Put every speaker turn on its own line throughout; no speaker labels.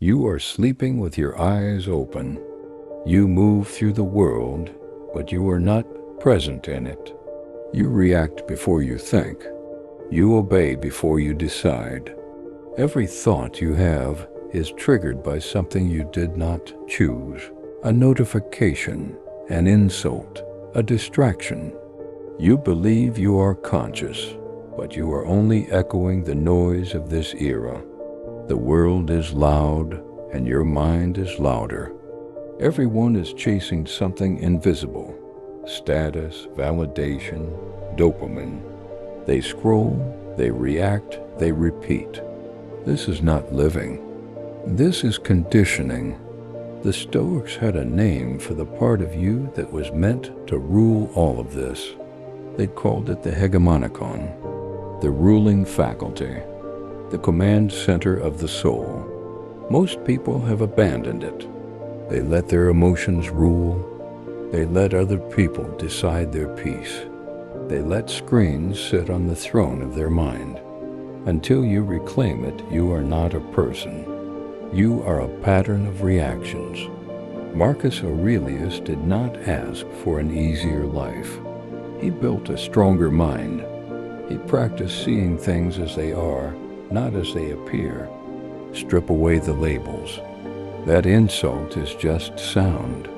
You are sleeping with your eyes open. You move through the world, but you are not present in it. You react before you think. You obey before you decide. Every thought you have is triggered by something you did not choose. A notification, an insult, a distraction. You believe you are conscious, but you are only echoing the noise of this era. The world is loud, and your mind is louder. Everyone is chasing something invisible. Status, validation, dopamine. They scroll, they react, they repeat. This is not living. This is conditioning. The Stoics had a name for the part of you that was meant to rule all of this. They called it the Hegemonikon, the ruling faculty, the command center of the soul. Most people have abandoned it. They let their emotions rule. They let other people decide their peace. They let screens sit on the throne of their mind. Until you reclaim it, you are not a person. You are a pattern of reactions. Marcus Aurelius did not ask for an easier life. He built a stronger mind. He practiced seeing things as they are, not as they appear. Strip away the labels. That insult is just sound.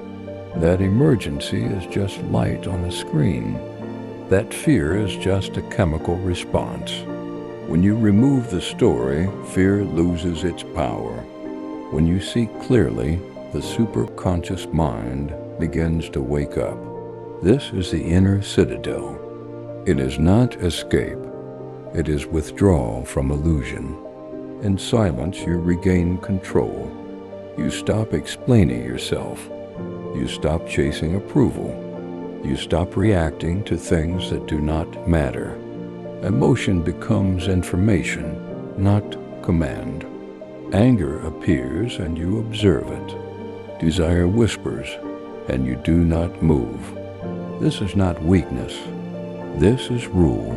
That emergency is just light on a screen. That fear is just a chemical response. When you remove the story, fear loses its power. When you see clearly, the superconscious mind begins to wake up. This is the inner citadel. It is not escape. It is withdrawal from illusion. In silence, you regain control. You stop explaining yourself. You stop chasing approval. You stop reacting to things that do not matter. Emotion becomes information, not command. Anger appears and you observe it. Desire whispers and you do not move. This is not weakness. This is rule.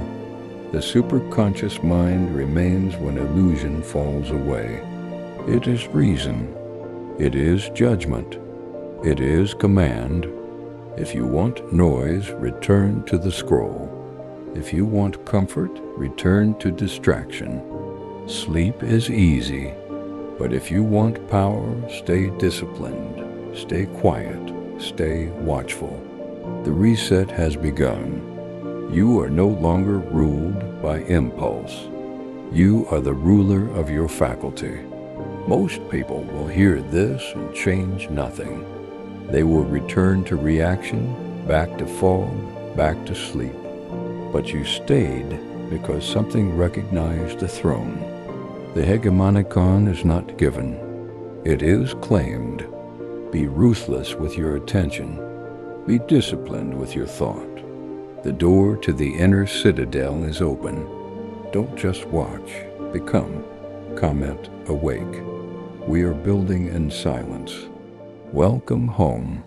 The superconscious mind remains when illusion falls away. It is reason. It is judgment. It is command. If you want noise, return to the scroll. If you want comfort, return to distraction. Sleep is easy, but if you want power, stay disciplined, stay quiet, stay watchful. The reset has begun. You are no longer ruled by impulse. You are the ruler of your faculty. Most people will hear this and change nothing. They will return to reaction, back to fog, back to sleep. But you stayed because something recognized the throne. The Hegemonikon is not given. It is claimed. Be ruthless with your attention. Be disciplined with your thought. The door to the inner citadel is open. Don't just watch. Become. Comment awake. We are building in silence. Welcome home.